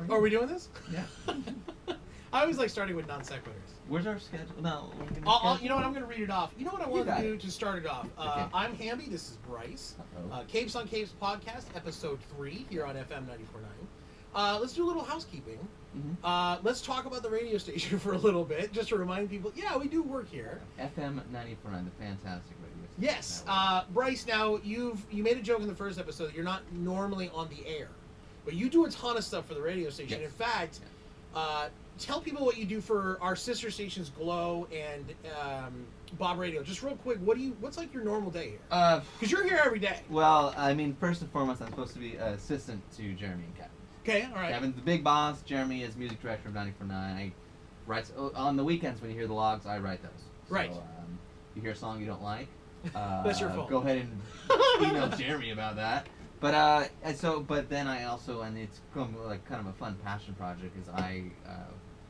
Oh, are we doing this? Yeah. I always like starting with non sequiturs. Where's our schedule? No. You know what? I'm going to read it off. You know what I want to do to start it off? Okay. I'm Hamby. This is Bryce. Capes on Capes podcast, episode 3 here on FM 94.9. Let's do a little housekeeping. Mm-hmm. Let's talk about the radio station for a little bit, just to remind people, yeah, we do work here. FM 94.9, the fantastic radio station. Yes. Bryce, now, you made a joke in the first episode that you're not normally on the air, but you do a ton of stuff for the radio station. Yes. In fact, tell people what you do for our sister stations, Glow and Bob Radio. Just real quick, what's like your normal day here? Because you're here every day. Well, I mean, first and foremost, I'm supposed to be assistant to Jeremy and Kevin. Okay, all right. Kevin's the big boss. Jeremy is music director of 94.9. I write on the weekends when you hear the logs. I write those. Right. So, you hear a song you don't like. That's your fault. Go ahead and email Jeremy about that. But but then I also, and it's like kind of a fun passion project, is I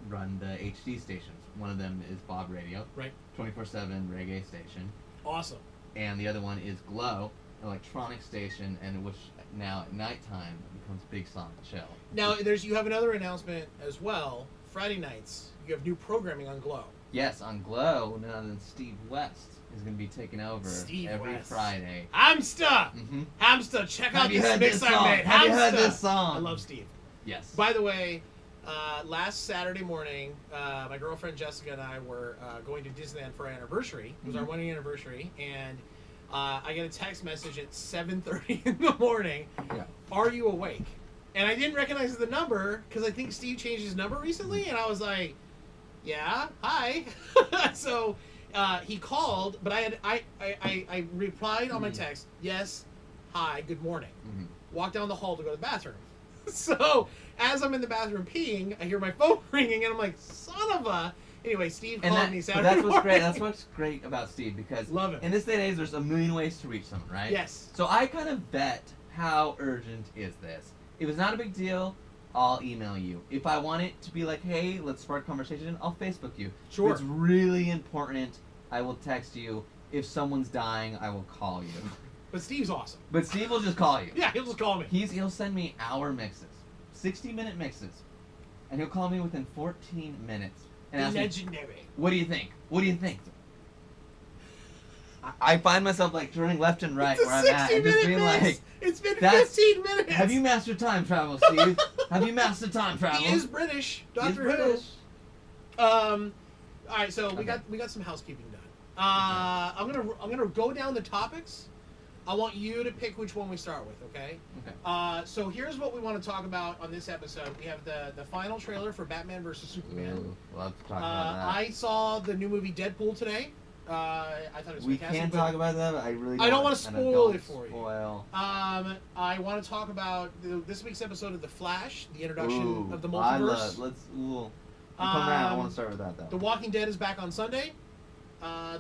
run the HD stations. One of them is Bob Radio, right, 24/7 reggae station. Awesome. And the other one is Glow, electronic station, and which now at nighttime becomes Big Song Chill. Now you have another announcement as well. Friday nights you have new programming on Glow. Yes, on Glow. Now then, Steve West is going to be taking over every Friday. Hamster! Mm-hmm. Hamster, check out this mix I made. Have you heard this song? I love Steve. Yes. By the way, last Saturday morning, my girlfriend Jessica and I were going to Disneyland for our anniversary. It was our wedding anniversary, and I get a text message at 7:30 in the morning. Yeah. Are you awake? And I didn't recognize the number because I think Steve changed his number recently, and I was like, yeah, hi. So he called, but I replied on my text, yes, hi, good morning. Mm-hmm. Walked down the hall to go to the bathroom. So as I'm in the bathroom peeing, I hear my phone ringing, and I'm like, son of a... Anyway, Steve called me Saturday that's morning. what's great. That's what's great about Steve, because love him. In this day and age, there's a million ways to reach someone, right? Yes. So I kind of bet, how urgent is this? If it's not a big deal, I'll email you. If I want it to be like, hey, let's spark conversation, I'll Facebook you. Sure. If it's really important, I will text you. If someone's dying, I will call you. But Steve's awesome. But Steve will just call you. Yeah, he'll just call me. He'll send me hour mixes, 60-minute mixes, and he'll call me within 14 minutes and ask legendary. me, what do you think? What do you think? I find myself like turning left and right where I'm at and just being like, it's been 15 minutes. Have you mastered time travel, Steve? Have you mastered time travel? He is British. Dr. British. All right, so we got some housekeeping done. I'm gonna go down the topics. I want you to pick which one we start with, okay? Okay. So here's what we want to talk about on this episode. We have the final trailer for Batman vs. Superman. Ooh, love to talk about that. I saw the new movie Deadpool today. I thought it was we fantastic. can talk about that, but I really don't. I don't want to spoil it for you. I want to talk about this week's episode of The Flash, the introduction of the multiverse. We'll come around. I want to start with that, though. The Walking Dead is back on Sunday.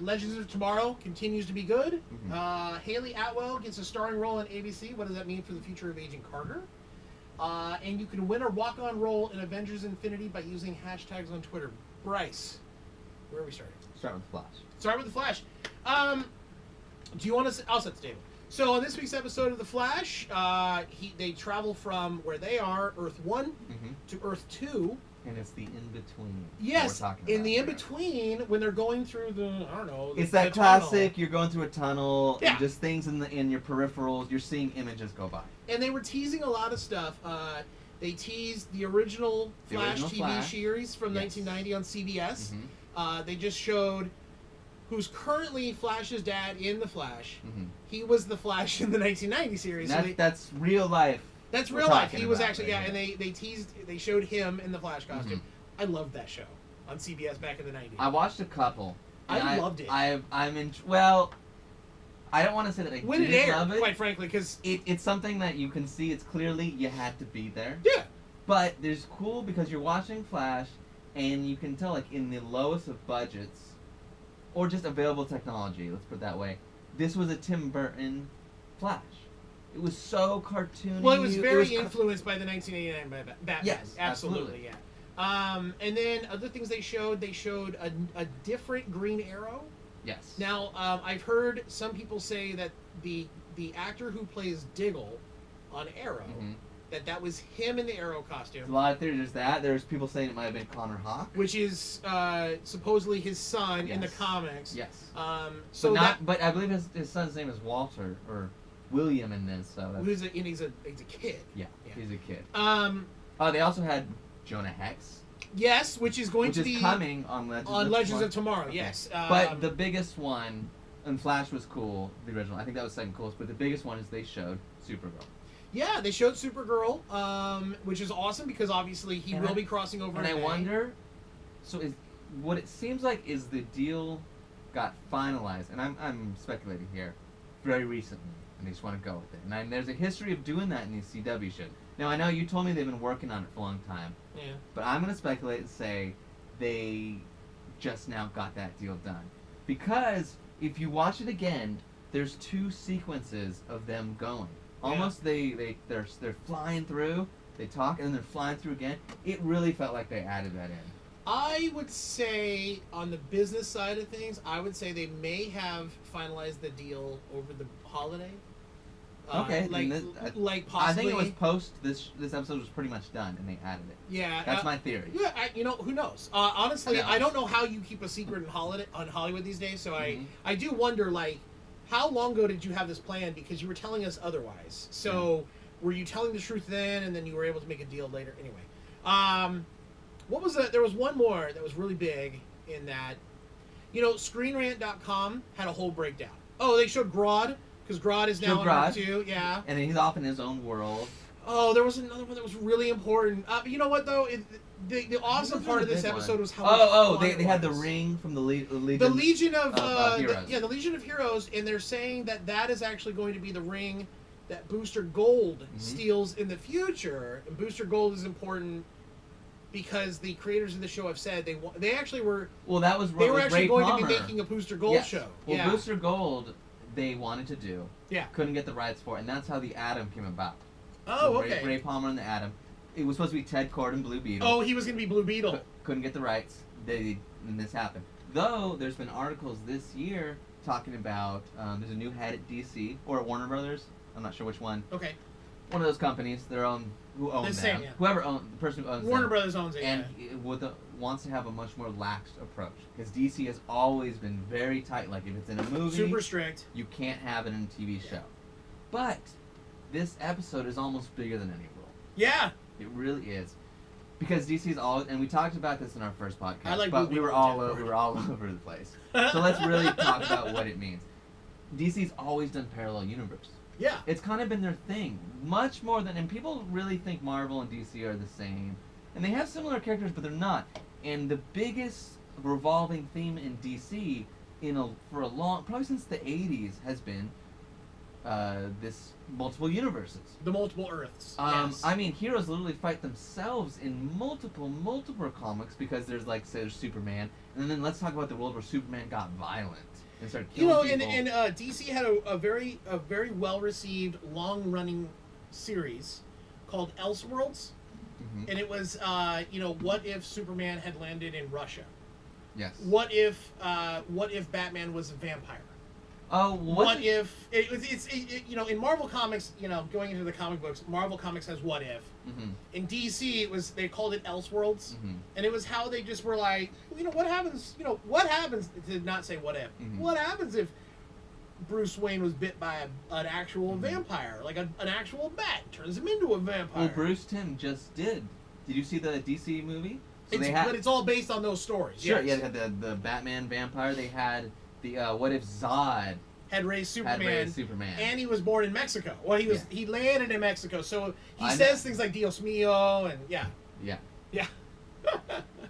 Legends of Tomorrow continues to be good. Mm-hmm. Haley Atwell gets a starring role on ABC. What does that mean for the future of Agent Carter? And you can win a walk-on role in Avengers Infinity by using hashtags on Twitter. Bryce, where are we starting? Start with Flash. Start with The Flash. Do you want to... I'll set the table. So on this week's episode of The Flash, they travel from where they are, Earth 1, to Earth 2. And it's the in-between. Yes, we're talking about in the in-between, when they're going through the, I don't know... It's that classic, you're going through a tunnel, yeah. and just things in your peripherals, you're seeing images go by. And they were teasing a lot of stuff. They teased the original Flash TV series from 1990 on CBS. They just showed who's currently Flash's dad in The Flash. He was the Flash in the 1990 series. That's real life. That's real life. He was actually, and they showed him in the Flash costume. I loved that show on CBS back in the 90s. I watched a couple. I loved it. Well, I don't want to say that I when it didn't aired, love it. quite frankly, because it's something that you can see. It's clearly you had to be there. Yeah. But there's cool because you're watching Flash, and you can tell like in the lowest of budgets, or just available technology. Let's put it that way. This was a Tim Burton Flash. It was so cartoony. Well, it was very influenced by the 1989 Batman. Yes, absolutely. Yeah. And then other things they showed a different Green Arrow. Yes. Now, I've heard some people say that the actor who plays Diggle on Arrow that was him in the Arrow There's costume. a lot of theories. There's that. There's people saying it might have been Connor Hawke. Which is supposedly his son in the Yes. comics. Yes. So but I believe his son's name is Walter or William in this. So he's a kid. Yeah, he's a kid. They also had Jonah Hex. Yes, which is going to be coming on Legends of Tomorrow. Okay. Yes. But the biggest one, and Flash was cool, the original. I think that was second coolest. But the biggest one is they showed Supergirl. Yeah, they showed Supergirl, which is awesome because obviously he will be crossing over. And I wonder, so what it seems like is the deal got finalized, and I'm speculating here, very recently, and they just want to go with it. And there's a history of doing that in these CW shows. Now I know you told me they've been working on it for a long time. Yeah. But I'm gonna speculate and say they just now got that deal done, because if you watch it again, there's 2 sequences of them going. Almost they're flying through, they talk, and then they're flying through again. It really felt like they added that in. I would say, on the business side of things, I would say they may have finalized the deal over the holiday. Okay, like possibly. I think it was post this episode was pretty much done, and they added it. Yeah, that's my theory. Yeah, who knows? Honestly, I don't know how you keep a secret on Hollywood these days. So I do wonder, like, how long ago did you have this plan? Because you were telling us otherwise. So were you telling the truth then, and then you were able to make a deal later? Anyway, what was that? There was one more that was really big in that. ScreenRant.com had a whole breakdown. Oh, they showed Grodd. Because Grodd is now on Earth too, yeah. And he's off in his own world. Oh, there was another one that was really important. But you know what, though? The awesome part of this episode was how much fun they had the ring from the Legion. The Legion of Heroes. the Legion of Heroes, and they're saying that is actually going to be the ring that Booster Gold steals in the future. And Booster Gold is important because the creators of the show have said they actually were. Well, that was they were actually Ray going Palmer. to be making a Booster Gold show. Well, Booster Gold. They wanted to do. Yeah. Couldn't get the rights for it, and that's how the Atom came about. Oh, so okay. Ray Palmer and the Atom. It was supposed to be Ted Cord and Blue Beetle. Oh, he was going to be Blue Beetle. Couldn't get the rights. And this happened. Though, there's been articles this year talking about there's a new head at DC, or at Warner Brothers. I'm not sure which one. Okay. One of those companies, who owns them. Same, yeah. The person who owns Warner them. Brothers owns it, and wants to have a much more lax approach. Because DC has always been very tight. Like, if it's in a movie... Super strict. You can't have it in a TV show. But this episode is almost bigger than any rule. Yeah. It really is. Because DC's always... And we talked about this in our first podcast. But we were all over the place. So let's really talk about what it means. DC's always done parallel universe. Yeah. It's kind of been their thing. Much more than... And people really think Marvel and DC are the same. And they have similar characters, but they're not. And the biggest revolving theme in DC for a long... Probably since the 80s has been this multiple universes. The multiple Earths. Yes. I mean, heroes literally fight themselves in multiple comics because there's, like, say, there's Superman. And then let's talk about the world where Superman got violent. And started killing people. And DC had a very well-received, long-running series called Elseworlds. Mm-hmm. And it was, what if Superman had landed in Russia? Yes. What if Batman was a vampire? Oh, what if in Marvel Comics, going into the comic books, Marvel Comics has what if. Mm-hmm. In DC, they called it Elseworlds, and it was how they just were like, what happens? What happens? To not say what if. Mm-hmm. What happens if Bruce Wayne was bit by an actual vampire, like an actual bat, turns him into a vampire? Well, Bruce Timm just did. Did you see the DC movie? So but it's all based on those stories. Sure. Yes. Yeah, they had the Batman vampire. They had the what if Zod had raised Superman, and he was born in Mexico. Well, he landed in Mexico, so he says things like Dios mío, and yeah.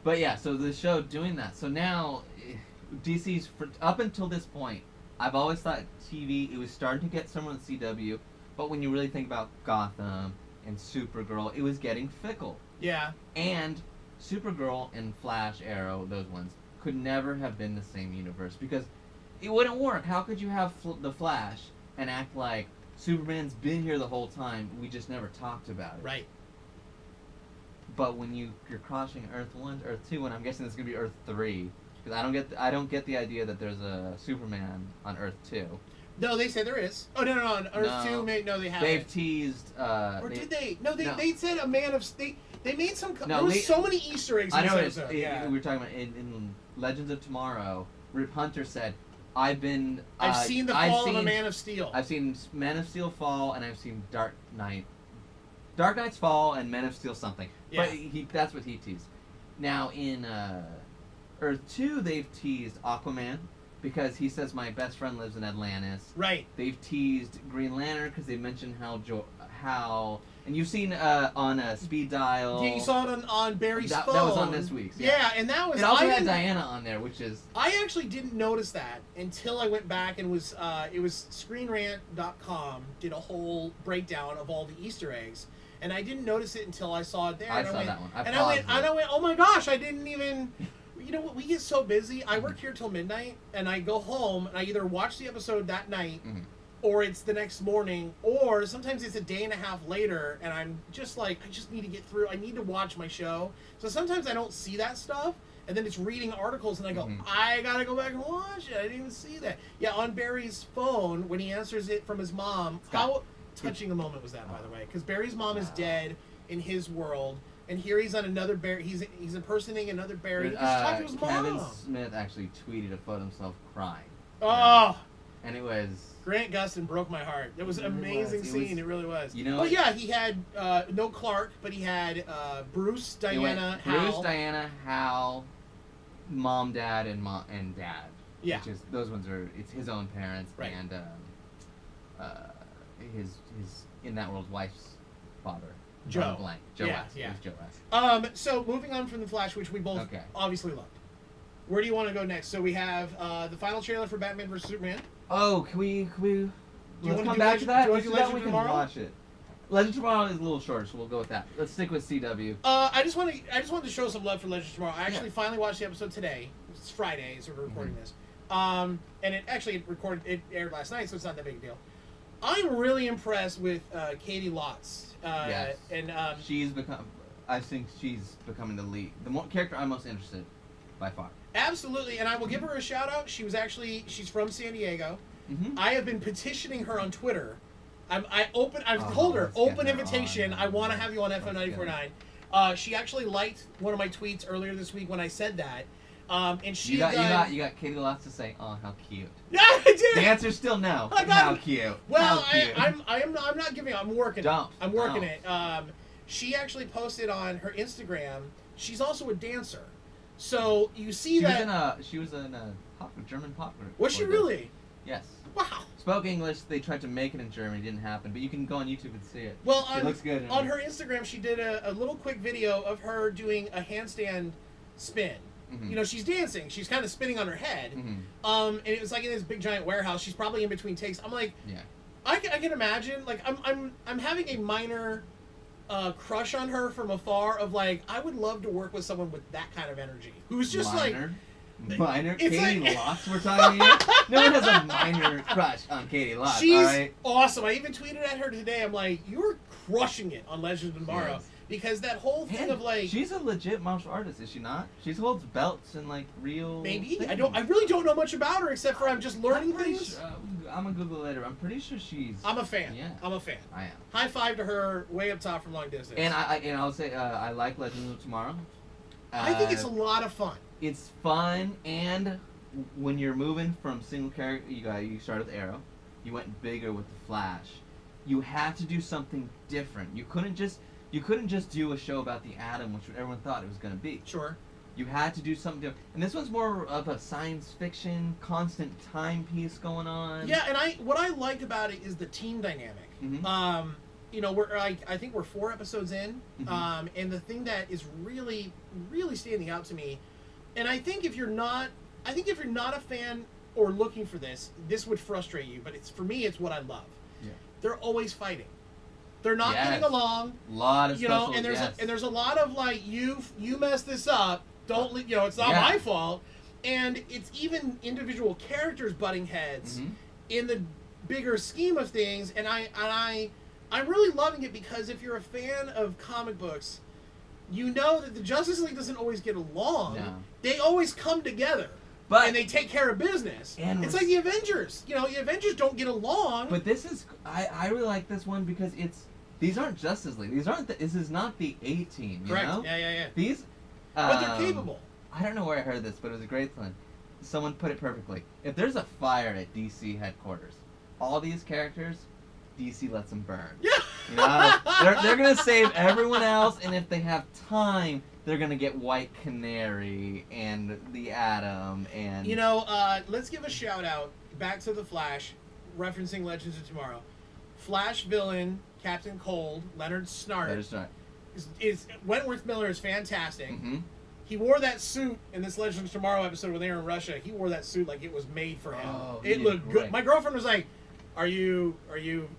But yeah, so the show doing that. So now, DC's up until this point, I've always thought TV it was starting to get somewhere with CW, but when you really think about Gotham and Supergirl, it was getting fickle. Yeah. And Supergirl and Flash, Arrow, those ones could never have been the same universe because it wouldn't work. How could you have the Flash and act like Superman's been here the whole time? We just never talked about it. Right. But when you're crossing Earth 1 to Earth 2, and I'm guessing it's gonna be Earth 3, because I don't get the idea that there's a Superman on Earth 2. No, they said there is. Oh no, on Earth 2, no, they haven't. They've teased. Did they? No, they said a man of they made some. No, there was so many Easter eggs. In this episode. We were talking about in Legends of Tomorrow. Rip Hunter said, I've seen the fall of a Man of Steel. I've seen Man of Steel fall, and I've seen Dark Knight's fall, and Man of Steel something. Yeah. But that's what he teased. Now in Earth 2, they've teased Aquaman because he says my best friend lives in Atlantis. Right. They've teased Green Lantern because they mentioned how. And you've seen on Speed Dial. Yeah, you saw it on Barry's phone. That was on this week's. Yeah, and that was. It also had Diana on there, which is. I actually didn't notice that until I went back and it was ScreenRant.com did a whole breakdown of all the Easter eggs, and I didn't notice it until I saw it there. I saw that one. I went, oh my gosh, I didn't even. You know what? We get so busy. I work here till midnight, and I go home and I either watch the episode that night. Mm-hmm. Or it's the next morning, or sometimes it's a day and a half later, and I'm just like, I just need to get through. I need to watch my show. So sometimes I don't see that stuff, and then it's reading articles, and I go, I gotta go back and watch it. I didn't even see that. Yeah, on Barry's phone, when he answers it from his mom, how touching a moment was that, by the way? Because Barry's mom is dead in his world, and here he's on another Barry. He's impersonating another Barry. He's talking to his mom. Kevin Smith actually tweeted a photo of himself crying. Oh. And it was. Grant Gustin broke my heart. It was an amazing scene. It really was. You know. But yeah, he had no Clark, but he had Bruce, Diana, Hal. Bruce, Diana, Hal, Mom, Dad, and Dad. Yeah. Which is those ones are his own parents and his in that world's wife's father. Joe. Blank. Joe West. Yeah. Joe West. So moving on from the Flash, which we both obviously loved. Where do you want to go next? So we have the final trailer for Batman vs Superman. Oh, can we let's come back to that? Do you want to do Legend we can tomorrow? Watch it. Legend Tomorrow is a little short, so we'll go with that. Let's stick with CW. I just wanted to show some love for Legend Tomorrow. I actually finally watched the episode today. It's Friday, so we're recording this. And it aired last night, so it's not that big a deal. I'm really impressed with Katie Lotz. Yes. And I think she's becoming the lead, character I'm most interested in, by far. Absolutely, and I will give her a shout out. She's from San Diego. Mm-hmm. I have been petitioning her on Twitter. I've told her open invitation. I want to have you on FM 94.9. She actually liked one of my tweets earlier this week when I said that. And she you got Katie Lotz to say, oh, how cute. Yeah, I did. The answer's still no. How cute. Well, how cute. I'm not giving. I'm working. I'm working it. She actually posted on her Instagram. She's also a dancer. So you see she was in a German pop group. Was she really? Yes. Wow. Spoke English. They tried to make it in German. It didn't happen. But you can go on YouTube and see it. Well, it looks good. On her Instagram, she did a little quick video of her doing a handstand spin. Mm-hmm. You know, she's dancing. She's kind of spinning on her head. Mm-hmm. And it was like in this big giant warehouse. She's probably in between takes. I'm like, I can imagine. Like, I'm having a minor crush on her from afar. Of like, I would love to work with someone with that kind of energy. Who's just minor Katie Lotz we're talking here? No one has a minor crush on Katie Lotz. She's awesome. I even tweeted at her today. I'm like, you're crushing it on Legends of Tomorrow. Yes. Because that whole thing of like, she's a legit martial artist, is she not? She holds belts and like real. Maybe things. I really don't know much about her except for I'm just learning things. I'm gonna Google later. I'm pretty sure she's. I'm a fan. Yeah, I'm a fan. I am. High five to her, way up top from long distance. And I'll say I like Legends of Tomorrow. I think it's a lot of fun. It's fun, and when you're moving from single character, you started with Arrow, you went bigger with the Flash. You had to do something different. You couldn't just do a show about the Atom, which everyone thought it was going to be. Sure. You had to do something different. And this one's more of a science fiction, constant timepiece going on. Yeah, and what I like about it is the team dynamic. Mm-hmm. You know, I think we're 4 episodes in, mm-hmm. And the thing that is really, really standing out to me, and I think if you're not a fan or looking for this would frustrate you. But for me, it's what I love. Yeah. They're always fighting. They're not getting along. A lot of and there's a lot of like you messed this up. Don't it's not my fault. And it's even individual characters butting heads mm-hmm. in the bigger scheme of things. And I'm really loving it because if you're a fan of comic books, you know that the Justice League doesn't always get along. No. They always come together. and they take care of business. And it's like the Avengers. You know, the Avengers don't get along. But this is I really like this one because these aren't Justice League. This is not the A-Team. Correct. Know? Yeah. These. But they're capable. I don't know where I heard this, but it was a great one. Someone put it perfectly. If there's a fire at DC headquarters, all these characters, DC lets them burn. Yeah. You know, they're gonna save everyone else, and if they have time, they're gonna get White Canary and the Atom and. You know, let's give a shout out back to the Flash, referencing Legends of Tomorrow. Flash villain Captain Cold, Leonard Snart. Is Wentworth Miller is fantastic. Mm-hmm. He wore that suit in this Legends of Tomorrow episode when they were in Russia. He wore that suit like it was made for him. Oh, it looked good. My girlfriend was like, "Are you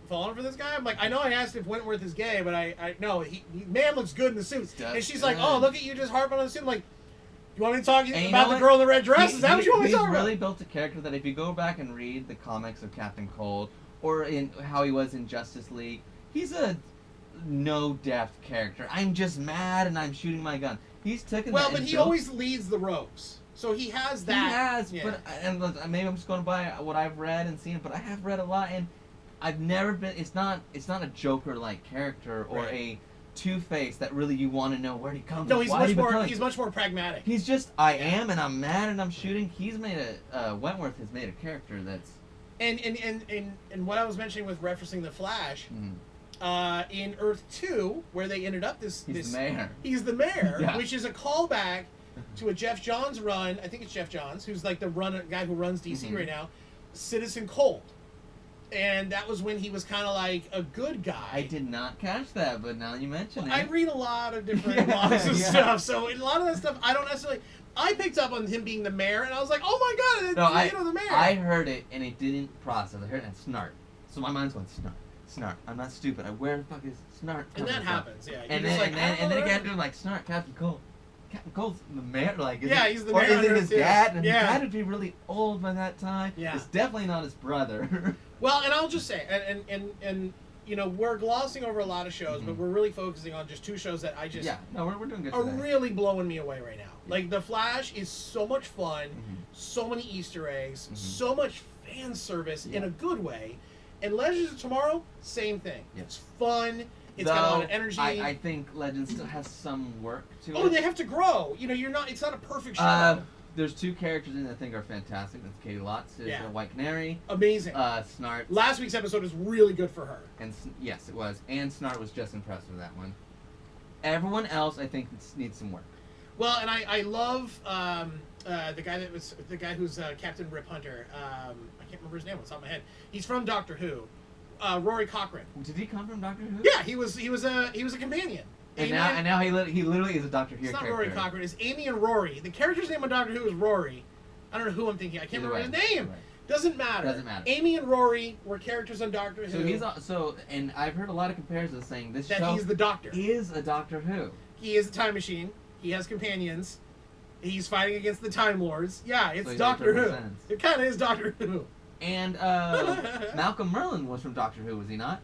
falling for this guy?" I'm like, "I know I asked if Wentworth is gay, but I know he man looks good in the suit." And she's like, "Oh, look at you just harping on the suit." I'm like, "You want me to talk about the girl in the red dress? Is that what you want me to talk about?" He's really built a character that if you go back and read the comics of Captain Cold or in how he was in Justice League, he's a no depth character. I'm just mad and I'm shooting my gun. He's taken but he always leads the rogues, so he has that. He has, but and maybe I'm just going by what I've read and seen, but I have read a lot, and I've never been. It's not a Joker-like character or a Two-Face that really you want to know where he comes. No, he's much more pragmatic. He's just I am and I'm mad and I'm shooting. He's made Wentworth has made a character that's. And what I was mentioning with referencing the Flash. Mm-hmm. In Earth 2, where they ended up he's the mayor. He's the mayor, yeah. Which is a callback to a Jeff Johns run. I think it's Jeff Johns, who's like the guy who runs DC right now. Citizen Cold, and that was when he was kind of like a good guy. I did not catch that, but now you mention it. I read a lot of different blogs and stuff, so in a lot of that stuff, I don't necessarily. I picked up on him being the mayor, and I was like, "Oh my god, the mayor!" I heard it, and it didn't process. I heard it and snart, so my mind's going snart. Snart. I'm not stupid. Where the fuck is Snart? And that happens, yeah. And then again, doing like Snart, Captain Cold. Captain Cold's the mayor, like he's the mayor. Or is it his dad? And his dad would be really old by that time. Yeah. It's definitely not his brother. Well, and I'll just say, and you know, we're glossing over a lot of shows, but we're really focusing on just two shows that I just we're doing good. Are really blowing me away right now. Yeah. Like The Flash is so much fun, so many Easter eggs, so much fan service in a good way. And Legends of Tomorrow, same thing. Yes. It's fun. It's got a lot of energy. I think Legends still has some work to it. Oh, they have to grow. You know, it's not a perfect show. There's two characters in it I think are fantastic. That's Katie Lotz, is a White Canary. Amazing. Snart. Last week's episode was really good for her. And yes, it was. And Snart was just impressed with that one. Everyone else, I think, needs some work. Well, and I love the guy who's Captain Rip Hunter. I can't remember his name. It's on my head. He's from Doctor Who. Rory Cochrane. Did he come from Doctor Who? Yeah, he was a companion. And now he literally is a Doctor Who character. It's not Rory Cochrane. It's Amy and Rory. The character's name on Doctor Who is Rory. I don't know who I'm thinking. I can't remember his name. Right. Doesn't matter. Amy and Rory were characters on Doctor Who. And I've heard a lot of comparisons saying this that show he's the Doctor. Is a Doctor Who. He is a time machine. He has companions. He's fighting against the Time Lords. Yeah, it's Doctor Who. Sense. It kind of is Doctor Who. And Malcolm Merlin was from Doctor Who, was he not?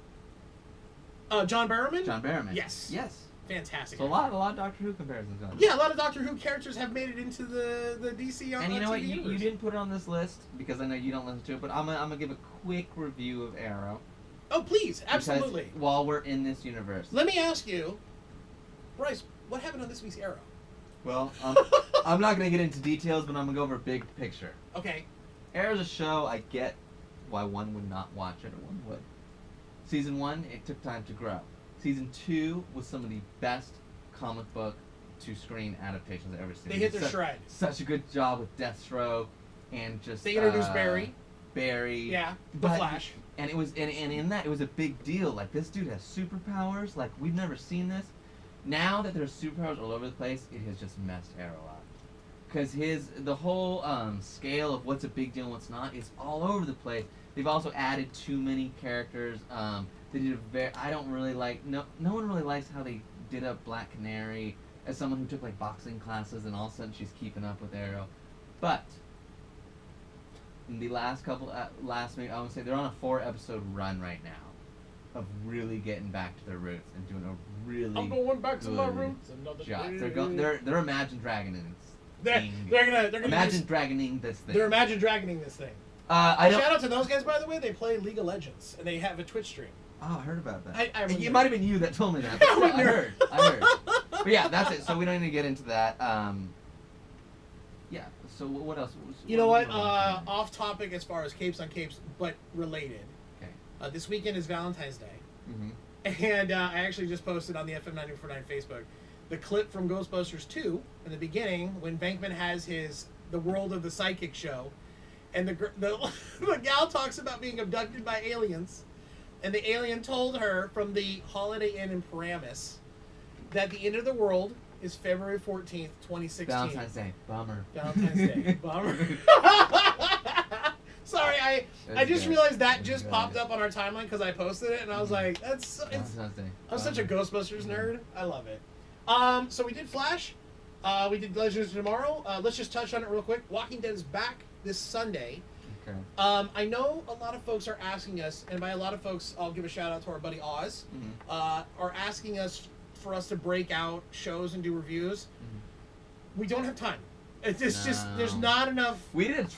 John Barrowman? John Barrowman. Yes. Fantastic. So a lot of Doctor Who comparisons going on. Yeah, a lot of Doctor Who characters have made it into the DC on And you know what? You didn't put it on this list because I know you don't listen to it, but I'm gonna give a quick review of Arrow. Oh, please. Absolutely. Because while we're in this universe. Let me ask you, Bryce, what happened on this week's Arrow? Well, I'm not going to get into details, but I'm going to go over big picture. Okay. Arrow's a show, I get why one would not watch it or one would. Season 1, it took time to grow. Season 2 was some of the best comic book to screen adaptations I've ever seen. They hit their stride. Such a good job with Deathstroke and just... They introduced Barry. Yeah, the Flash. And it was and in that, it was a big deal. Like, this dude has superpowers. Like, we've never seen this. Now that there's superpowers all over the place, it has just messed Arrow up. Because the whole scale of what's a big deal and what's not is all over the place. They've also added too many characters. They did I don't really like... No one really likes how they did up Black Canary as someone who took, like, boxing classes and all of a sudden she's keeping up with Arrow. But... in the last week, I would say they're on a 4-episode run right now of really getting back to their roots and doing a really I'm going back to my roots. Job. They're Imagine Dragon, and They're gonna Imagine Dragoning this thing. They're Imagine Dragoning this thing. Shout out to those guys, by the way. They play League of Legends and they have a Twitch stream. Oh, I heard about that. It might have been you that told me that. But still, I heard. But yeah, that's it. So we don't need to get into that. Yeah. So what else? You know what? Off topic as far as capes on capes, but related. Okay. This weekend is Valentine's Day. Mm-hmm. And I actually just posted on the FM949 Facebook the clip from Ghostbusters 2 in the beginning when Bankman has the World of the Psychic show, and the gal talks about being abducted by aliens, and the alien told her from the Holiday Inn in Paramus that the end of the world is February 14th, 2016. Valentine's Day. Bummer. Valentine's Day. Bummer. Sorry, I just realized that just popped up on our timeline because I posted it, and I was like, I'm such a Ghostbusters nerd. I love it. So we did Flash. We did Legends of Tomorrow. Let's just touch on it real quick. Walking Dead is back this Sunday. Okay. I know a lot of folks are asking us, and by a lot of folks, I'll give a shout out to our buddy Oz, are asking us for us to break out shows and do reviews. We don't have time. It's just there's not enough. We did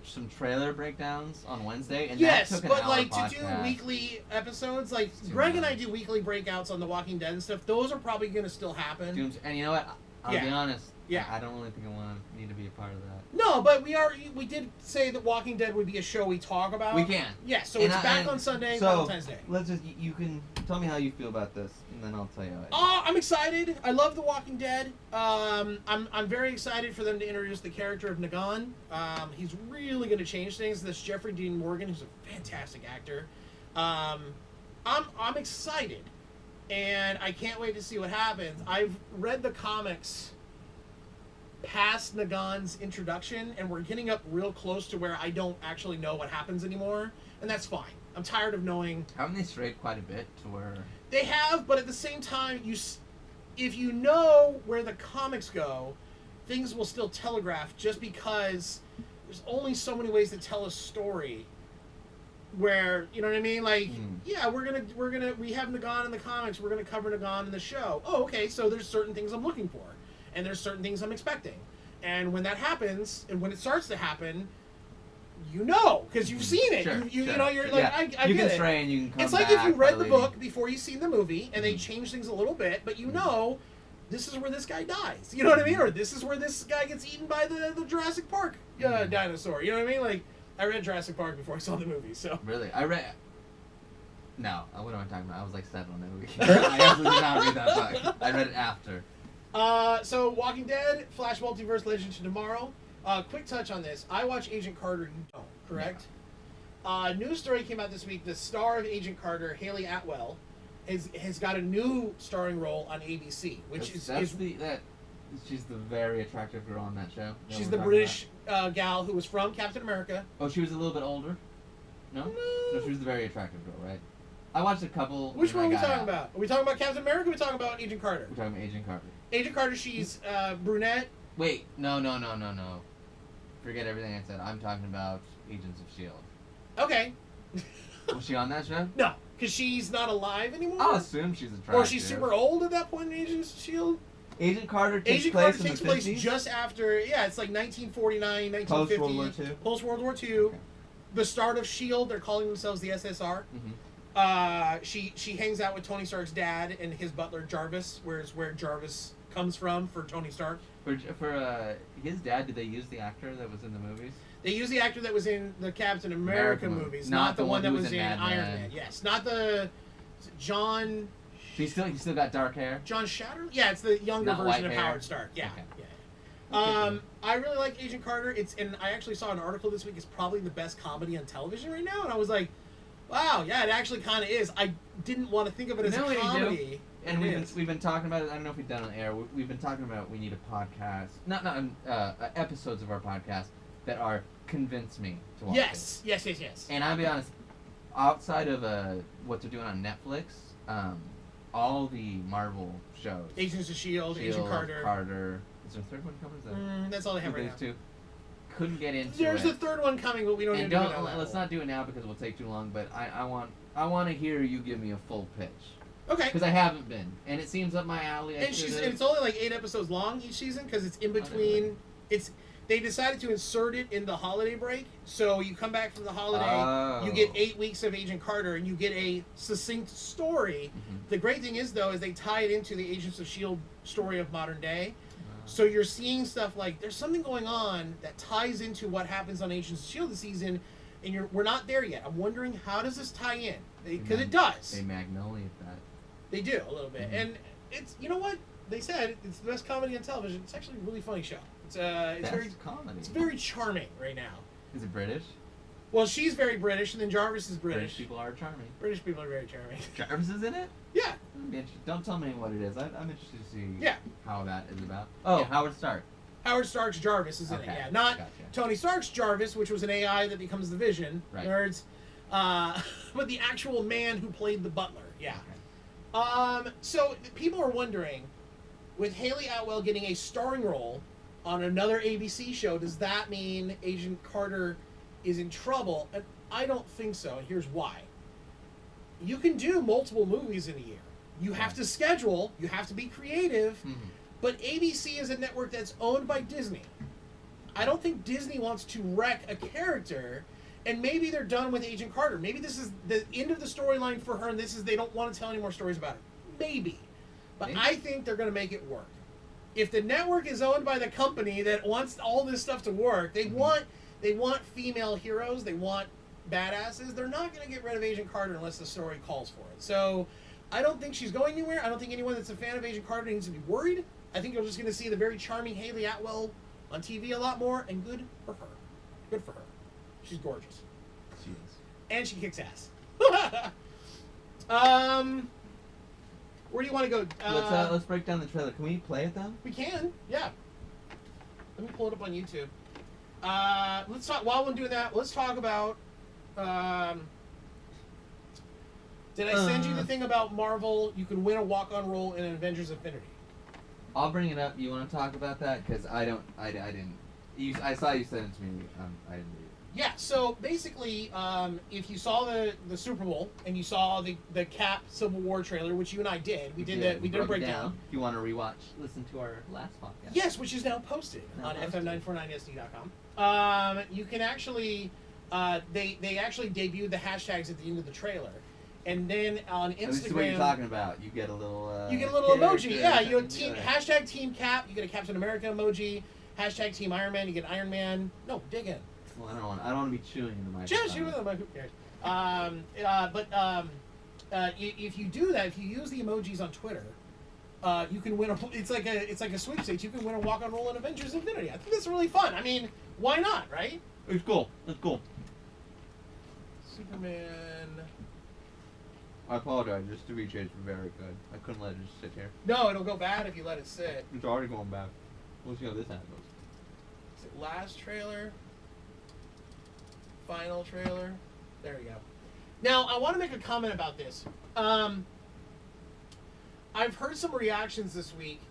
some trailer breakdowns on Wednesday, and yes, that took an but hour like podcast. to do weekly episodes, like Greg and I do weekly breakouts on The Walking Dead and stuff. Those are probably going to still happen. And you know what? I'll be honest. Yeah. I don't really think I need to be a part of that. No, but we did say that Walking Dead would be a show we talk about. We can. Yeah, so it's back on Sunday, Valentine's Day. Let's you can tell me how you feel about this, and then I'll tell you. I'm excited. I love The Walking Dead. I'm very excited for them to introduce the character of Negan. He's really going to change things. This Jeffrey Dean Morgan, who's a fantastic actor. I'm excited, and I can't wait to see what happens. I've read the comics past Negan's introduction, and we're getting up real close to where I don't actually know what happens anymore, and that's fine. I'm tired of knowing. Haven't they strayed quite a bit to where they have? But at the same time, if you know where the comics go, things will still telegraph. Just because there's only so many ways to tell a story. Where, you know what I mean? Like, yeah, we have Negan in the comics. We're gonna cover Negan in the show. Oh, okay. So there's certain things I'm looking for. And there's certain things I'm expecting. And when that happens, and when it starts to happen, you know, because you've seen it. Sure, you know, you're like, yeah. I you get can it. stray and you can come it's like back if you read the leading. book before you've seen the movie, and they change things a little bit, but you know, this is where this guy dies. You know what I mean? Or this is where this guy gets eaten by the Jurassic Park dinosaur. You know what I mean? Like, I read Jurassic Park before I saw the movie, so. Really? No, what am I talking about? I was like 7 on the movie. I absolutely did not read that book. I read it after. So Walking Dead, Flash Multiverse, Legends of Tomorrow. Quick touch on this. I watch Agent Carter, you don't, correct? Yeah. News story came out this week. The star of Agent Carter, Haley Atwell, has got a new starring role on ABC, which she's the very attractive girl on that show. She's the British gal who was from Captain America. Oh, she was a little bit older? No, she was the very attractive girl, right? I watched a couple. Which one are we talking about? Are we talking about Captain America or are we talking about Agent Carter? We're talking about Agent Carter. Agent Carter, she's brunette. Wait, no. Forget everything I said. I'm talking about Agents of S.H.I.E.L.D. Okay. Was she on that show? No, because she's not alive anymore. I'll assume she's attractive. Or she's super old at that point in Agents of S.H.I.E.L.D. Agent Carter takes place just after, it's like 1949, 1950. Post World War II. Post World War II. Okay. The start of S.H.I.E.L.D., they're calling themselves the SSR. She hangs out with Tony Stark's dad and his butler Jarvis, where Jarvis comes from for Tony Stark. For his dad, did they use the actor that was in the movies? They used the actor that was in the Captain America movies, not the one that was in Iron Man. Yes, not the John. He still got dark hair. John Shatter? Yeah, it's the younger version of Howard Stark. Yeah. Okay. Yeah. I really like Agent Carter. And I actually saw an article this week. It's probably the best comedy on television right now, and I was like, wow, yeah, it actually kind of is. I didn't want to think of it as a comedy. And we've been talking about it. I don't know if we've done it on air. We've been talking about we need a podcast, not episodes of our podcast that are convince me to watch it. Yes. And I'll be honest, outside of what they're doing on Netflix, all the Marvel shows, Agents of S.H.I.E.L.D., Agent Carter. Is there a third one coming? That's all they have right now. Two. Couldn't get into There's a third one coming, but we don't. Let's not do it now because it will take too long. But I want to hear you give me a full pitch. Okay. Because I haven't been, and it seems up my alley. And it's only like 8 episodes long each season because it's in between They decided to insert it in the holiday break, so you come back from the holiday, you get 8 weeks of Agent Carter, and you get a succinct story. The great thing is, though, is they tie it into the Agents of S.H.I.E.L.D. story of modern day. So you're seeing stuff like, there's something going on that ties into what happens on Agents of S.H.I.E.L.D. this season, and we're not there yet. I'm wondering, how does this tie in? Because it does. They Magnolia that. They do, a little bit. And it's, you know what? They said it's the best comedy on television. It's actually a really funny show. It's very comedy. It's very charming right now. Is it British? Well, she's very British, and then Jarvis is British. British people are charming. British people are very charming. Jarvis is in it? Yeah. Don't tell me what it is. I'm interested to see how that is about. Oh, yeah. Howard Stark. Howard Stark's Jarvis is in it, yeah. Not Tony Stark's Jarvis, which was an AI that becomes the Vision. Right. Nerds. But the actual man who played the butler, yeah. Okay. So people are wondering, with Haley Atwell getting a starring role on another ABC show, does that mean Agent Carter is in trouble? And I don't think so, and here's why. You can do multiple movies in a year. You have to schedule, you have to be creative, but ABC is a network that's owned by Disney. I don't think Disney wants to wreck a character, and maybe they're done with Agent Carter. Maybe this is the end of the storyline for her, and they don't want to tell any more stories about it. Maybe. But I think they're going to make it work. If the network is owned by the company that wants all this stuff to work, they want female heroes, they want badasses. They're not going to get rid of Agent Carter unless the story calls for it. So I don't think she's going anywhere. I don't think anyone that's a fan of Agent Carter needs to be worried. I think you're just going to see the very charming Haley Atwell on TV a lot more, and good for her. Good for her. She's gorgeous. She is. And she kicks ass. Where do you want to go? Let's break down the trailer. Can we play it though? We can, yeah. Let me pull it up on YouTube. Let's talk. While we're doing that, let's talk about. Did I send you the thing about Marvel? You can win a walk-on role in Avengers Infinity. I'll bring it up. You want to talk about that? Because I didn't. I saw you send it to me. I didn't read it. Yeah, so basically, if you saw the Super Bowl and you saw the Cap Civil War trailer, which you and I did, we did a breakdown. If you want to rewatch, listen to our last podcast. Yes, which is now posted on fm949sd.com. You can actually, they actually debuted the hashtags at the end of the trailer, and then on Instagram. This is what you're talking about. You get a little. Emoji. Yeah, you have hashtag Team Cap. You get a Captain America emoji. Hashtag Team Iron Man. You get Iron Man. No, dig in. Well, I don't want to be chewing in the microphone. Chew in the microphone. Who cares? If you do that, if you use the emojis on Twitter, you can win it's like a sweepstakes. You can win a walk-on role in Avengers Infinity. I think that's really fun. I mean, why not, right? It's cool. It's cool. Superman. I apologize. Just to reach it's very good. I couldn't let it just sit here. No, it'll go bad if you let it sit. It's already going bad. We'll see how this happens. Is it last trailer? Final trailer. There we go. Now, I want to make a comment about this. I've heard some reactions this week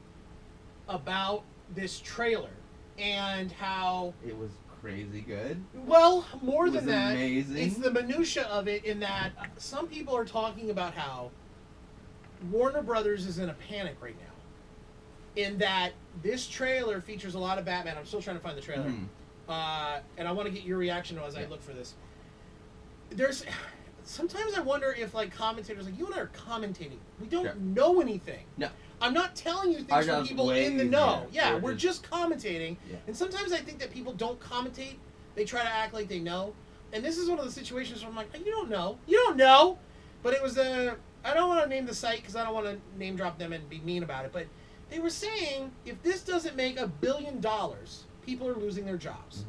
about this trailer and how it was crazy good. Well, more than that, amazing. It's the minutia of it in that some people are talking about how Warner Brothers is in a panic right now. In that this trailer features a lot of Batman. I'm still trying to find the trailer. And I want to get your reaction as I look for this. Sometimes I wonder if commentators like you and I are commentating. We don't know anything. No. I'm not telling you things from people in the know. Yeah, we're just commentating. Yeah. And sometimes I think that people don't commentate. They try to act like they know. And this is one of the situations where I'm like, you don't know. You don't know. But it was I don't want to name the site because I don't want to name drop them and be mean about it. But they were saying if this doesn't make $1 billion, people are losing their jobs.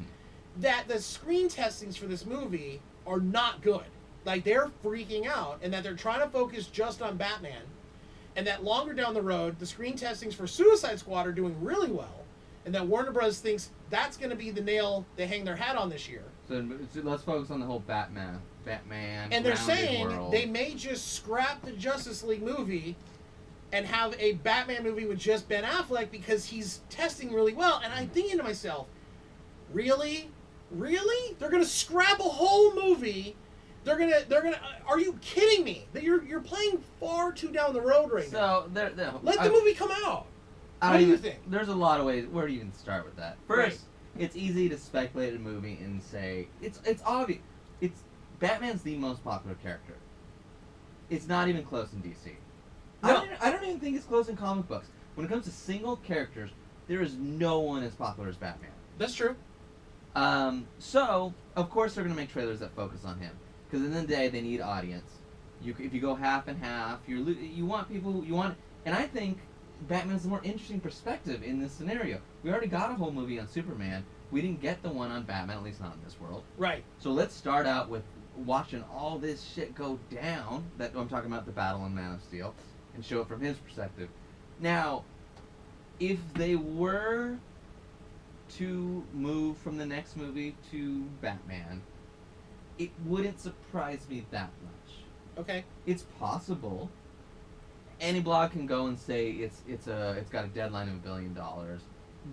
That the screen testings for this movie are not good. Like, they're freaking out, and that they're trying to focus just on Batman, and that longer down the road, the screen testings for Suicide Squad are doing really well, and that Warner Bros. Thinks that's going to be the nail they hang their hat on this year. So let's focus on the whole Batman. And they're saying world. They may just scrap the Justice League movie and have a Batman movie with just Ben Affleck because he's testing really well. And I'm thinking to myself, really? Really? They're gonna scrap a whole movie? They're gonna. Are you kidding me? That you're playing far too down the road right now. So let the movie come out. What do you think? There's a lot of ways. Where do you even start with that? First, it's easy to speculate a movie and say it's obvious. Batman's the most popular character. It's not even close in DC. No. I don't even think it's close in comic books. When it comes to single characters, there is no one as popular as Batman. That's true. So of course they're gonna make trailers that focus on him because in the day they need audience. If you go half and half, you want people who you want, and I think Batman's the more interesting perspective in this scenario. We already got a whole movie on Superman. We didn't get the one on Batman, at least not in this world. Right. So let's start out with watching all this shit go down. That I'm talking about the battle in Man of Steel, and show it from his perspective. Now, if they were to move from the next movie to Batman, it wouldn't surprise me that much. Okay. It's possible. Any blog can go and say it's got a deadline of $1 billion,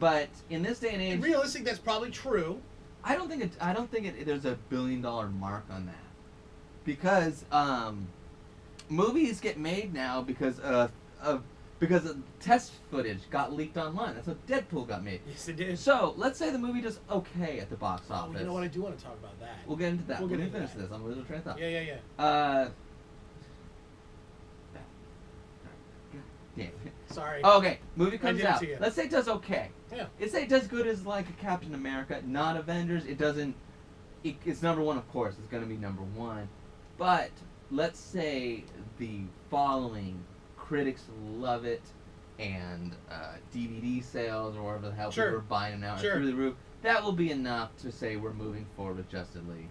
but in this day and age, realistic, that's probably true. I don't think there's a $1 billion mark on that, because movies get made now because test footage got leaked online. That's how Deadpool got made. Yes, it did. So let's say the movie does okay at the box office. You know what? I do want to talk about that. We'll get into that. We'll Let me into finish that. this. I'm losing train of thought. Yeah. Yeah. Sorry. Okay, movie comes did it out. to you. Let's say it does okay. Yeah. Let's say it does good as like a Captain America, not Avengers. It doesn't. It's number one, of course. It's going to be number one. But let's say the following critics love it, and DVD sales or whatever the hell people are buying them now are through the roof. That will be enough to say we're moving forward with Justice League.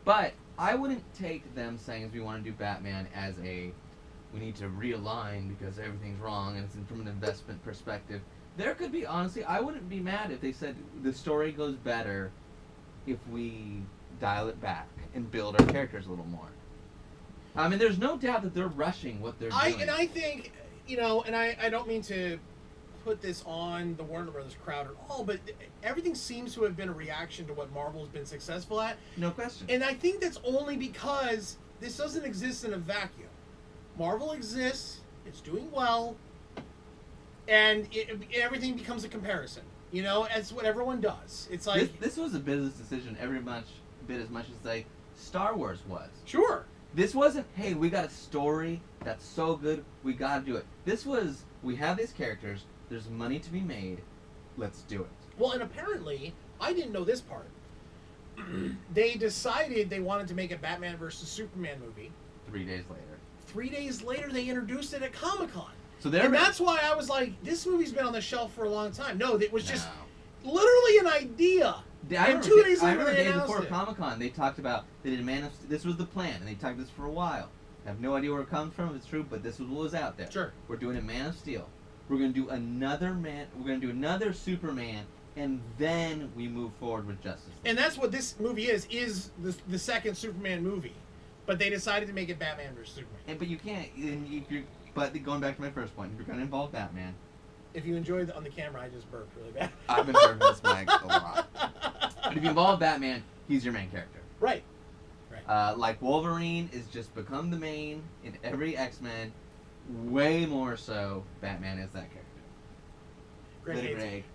But I wouldn't take them saying as we want to do Batman as we need to realign because everything's wrong and it's from an investment perspective. There could be, honestly, I wouldn't be mad if they said the story goes better if we dial it back and build our characters a little more. I mean, there's no doubt that they're rushing what they're doing. And I think, and I don't mean to put this on the Warner Brothers crowd at all, but everything seems to have been a reaction to what Marvel's been successful at. No question. And I think that's only because this doesn't exist in a vacuum. Marvel exists, it's doing well, and everything becomes a comparison. It's what everyone does. It's like this was a business decision every bit as much as say Star Wars was. Sure. This wasn't, hey, we got a story that's so good, we gotta do it. This was, we have these characters, there's money to be made, let's do it. Well, and apparently, I didn't know this part. They decided they wanted to make a Batman versus Superman movie. 3 days later. 3 days later, they introduced it at Comic-Con. So and that's why I was like, this movie's been on the shelf for a long time. No, it was just literally an idea. And 2 days later, they announced before it. Comic-Con, they talked about, they did this was the plan, and they talked this for a while. I have no idea where it comes from, if it's true, but this was what was out there. Sure. We're doing a Man of Steel. We're going to do another Superman, and then we move forward with Justice League. And that's what this movie is the second Superman movie. But they decided to make it Batman versus Superman. But you can't, but going back to my first point, if you're going to involve Batman. If you enjoyed on the camera, I just burped really bad. I've been burping this mic a lot. But if you involve Batman, he's your main character. Right. Like Wolverine is just become the main in every X-Men. Way more so, Batman is that character.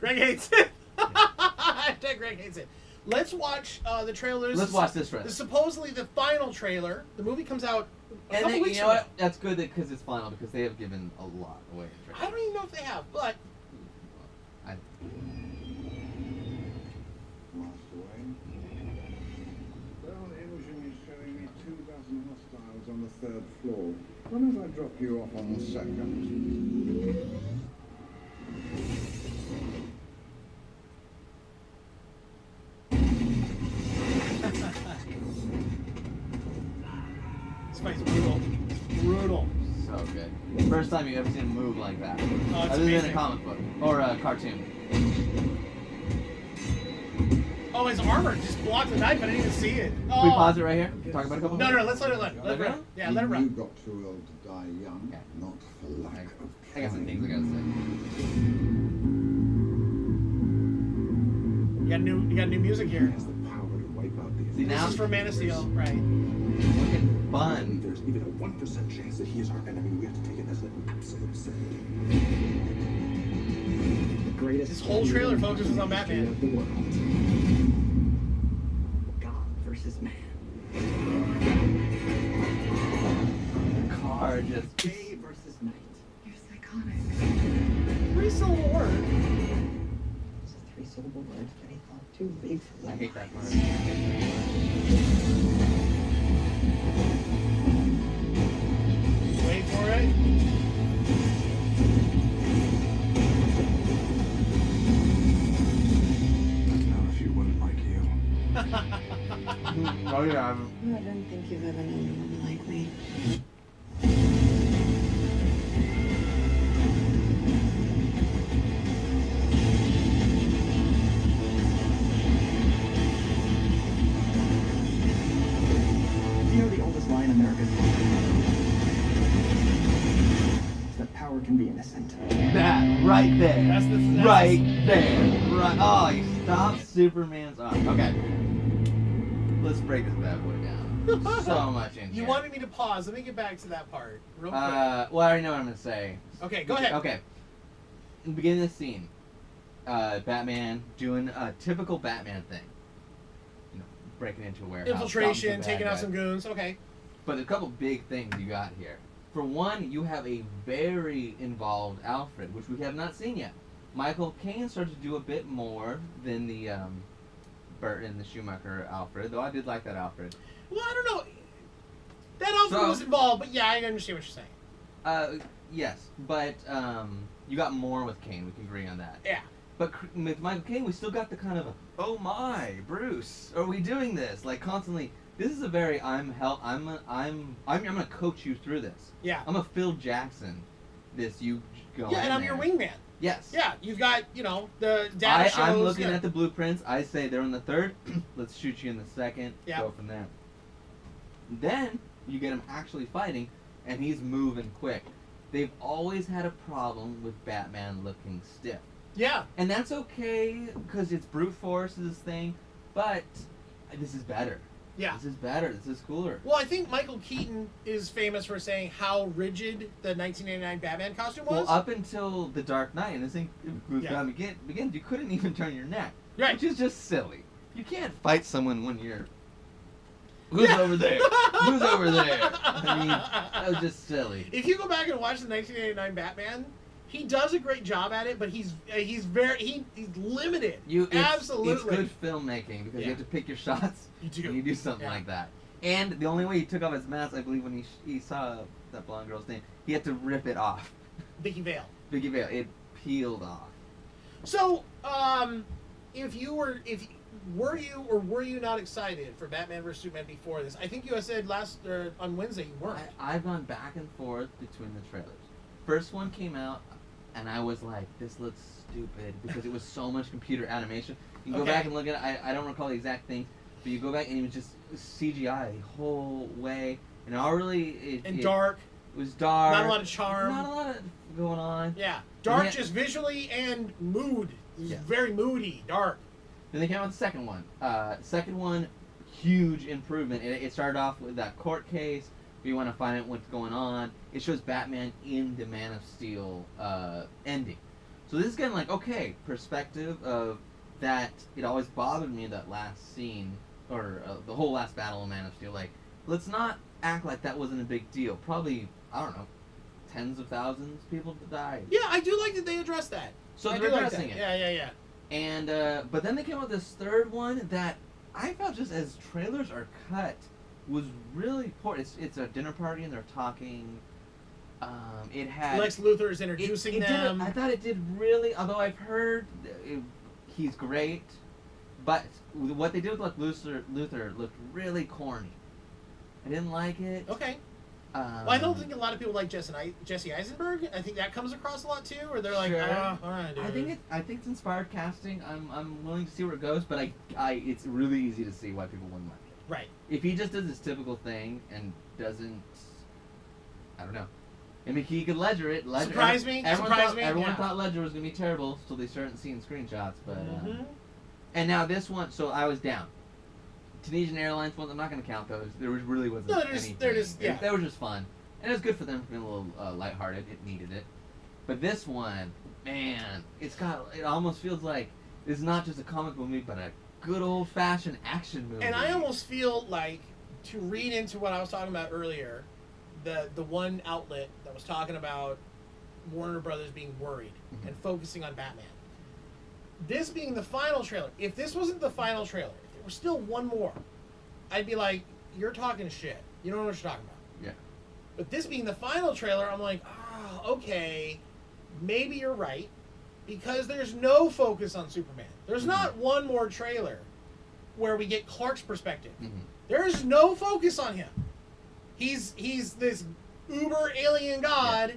Greg hates it. Hashtag Greg hates it. Let's watch the trailers. Let's watch this trailer. Supposedly the final trailer. The movie comes out a couple weeks from now. What? That's good because it's final because they have given a lot away. I don't even know if they have, but. Imaging is showing me 2,000 hostiles on the 3rd floor. Why don't I drop you off on the 2nd? This fight's brutal. It's brutal. So good. First time you've ever seen him move like that. Other amazing. than a comic book or a cartoon. Oh, his armor just blocked the knife. I didn't even see it. Oh. Can we pause it right here? Talk about a couple. No, let's let it run. Let it run. Yeah, let it run. You got too old to die young, not for lack of I got some things I gotta say. You got new music here. Has the power to wipe out the See, now This is for Man of Steel, right? Looking fun. There's even a 1% chance that he is our enemy. We have to take it as an absolute certainty. The greatest. This whole trailer focuses on Batman. Of the world. God versus man. The car just. Day versus night. You're psychotic. 3-syllable word. It's a 3-syllable word that he thought too big for I one hate that mind. word. Wait for it. I don't know if you wouldn't like you. Oh yeah. I don't think you've ever known a woman like me. You know the oldest lie in America's is that power can be innocent. That right there. That's right there. Right. Oh, you stopped Superman's arm. Okay. Let's break this bad boy down. So much in You here. wanted me to pause. Let me get back to that part real quick. Well, I already know what I'm gonna say. Okay, go ahead. Okay. In the beginning of the scene, Batman doing a typical Batman thing. You know, breaking into a warehouse. Infiltration, stopping some taking bad out guys. some goons. Okay. But there's a couple big things you got here. For one, you have a very involved Alfred, which we have not seen yet. Michael Caine started to do a bit more than the Burton, the Schumacher Alfred, though I did like that Alfred. Well, I don't know. That Alfred So- was involved, but yeah, I understand what you're saying. Yes, but you got more with Caine. We can agree on that. Yeah. But with Michael Caine, we still got the kind of, oh my, Bruce, are we doing this? Like constantly. This is a very I'm gonna coach you through this. Yeah. I'm a Phil Jackson. This you go. Yeah, and in I'm there. your wingman. Yes. Yeah, you've got, the data shows. I'm looking yeah. at the blueprints. I say they're in the third. Let's shoot you in the second. Yeah. Go from there. Then you get him actually fighting, and he's moving quick. They've always had a problem with Batman looking stiff. Yeah. And that's okay, because it's brute force is his thing, but this is better. Yeah. This is better. This is cooler. Well, I think Michael Keaton is famous for saying how rigid the 1989 Batman costume was. Well, up until The Dark Knight, and this thing Yeah. begins, you couldn't even turn your neck. Right. Which is just silly. You can't fight someone when you're... Who's Yeah. over there? Who's over there? I mean, that was just silly. If you go back and watch the 1989 Batman, he does a great job at it, but he's limited. Absolutely. It's good filmmaking, because Yeah. you have to pick your shots You do. when you do something Yeah. like that. And the only way he took off his mask, I believe, when he saw that blonde girl's name, he had to rip it off. Vicky Vale. Vicky Vale, it peeled off. So, were you not excited for Batman vs Superman before this? I think you had said on Wednesday you weren't. I've gone back and forth between the trailers. First one came out, and I was like, this looks stupid, because it was so much computer animation. You can go Okay. back and look at it, I don't recall the exact things, but you go back and it was just CGI the whole way, and it Dark. It was dark. Not a lot of charm. Not a lot of going on. Yeah. Dark then- just visually and mood. It was Yeah. very moody. Dark. Then they came out with the second one. Second one, huge improvement. It started off with that court case. If you want to find out what's going on, it shows Batman in the Man of Steel ending. So this is getting like, okay, perspective of that. It always bothered me that last scene, or the whole last battle of Man of Steel. Like, let's not act like that wasn't a big deal. Probably, I don't know, tens of thousands of people died. Yeah, I do like that they addressed that. So I they're do like addressing that. it. Yeah. And but then they came out with this third one that I felt, just as trailers are cut, was really poor. It's a dinner party and they're talking. It had Lex Luthor is introducing them. I thought it did really. Although I've heard he's great, but what they did with Lex Luthor looked really corny. I didn't like it. Okay. Well, I don't think a lot of people like Jesse Eisenberg. I think that comes across a lot too, or they're like, Sure. all right, dude. I think it's inspired casting. I'm willing to see where it goes, but it's really easy to see why people wouldn't like it. Right. If he just does his typical thing and doesn't, I don't know. I mean, he could Ledger it. Surprise me. Everyone Yeah. thought Ledger was gonna be terrible, so they started seeing screenshots. But Mhm. and now this one, so I was down. Tunisian Airlines ones, I'm not gonna count those. There wasn't No, they're anything. just yeah. They were just fun, and it was good for them for being a little lighthearted. It needed it. But this one, man, it almost feels like it's not just a comic book movie, but a good old-fashioned action movie. And I almost feel like, to read into what I was talking about earlier, the one outlet that was talking about Warner Brothers being worried and focusing on Batman. This being the final trailer, if this wasn't the final trailer, if there was still one more, I'd be like, you're talking shit. You don't know what you're talking about. Yeah. But this being the final trailer, I'm like, oh, okay, maybe you're right, because there's no focus on Superman. There's not one more trailer where we get Clark's perspective. There's no focus on him. He's this uber alien god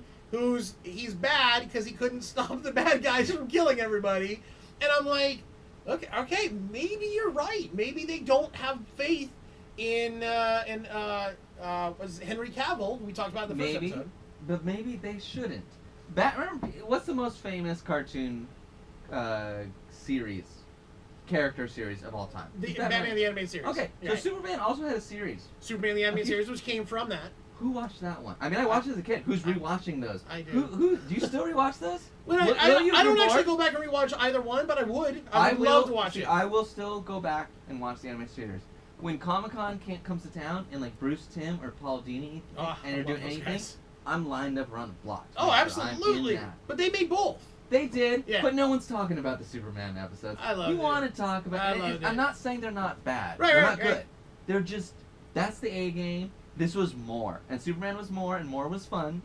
he's bad because he couldn't stop the bad guys from killing everybody. And I'm like, okay, maybe you're right. Maybe they don't have faith in was Henry Cavill, we talked about in the first episode. But maybe they shouldn't. What's the most famous cartoon character series of all time? The Batman the Animated Series. Okay, so Superman also had a series. Superman the Animated Series, which came from that. Who watched that one? I mean, I watched it as a kid. Who's rewatching those? I do. Who do you still rewatch those? Well, I don't actually go back and rewatch either one, but I would. I would love to watch it. I will still go back and watch the animated series. When Comic-Con comes to town and like Bruce Timm or Paul Dini and they're doing anything, guys. I'm lined up around the block. Oh, absolutely. But they made both. They did, but no one's talking about the Superman episodes. I love it. You want to talk about it. I'm not saying they're not bad. They're not good. They're just, that's the A game. This was more. And Superman was more, and more was fun.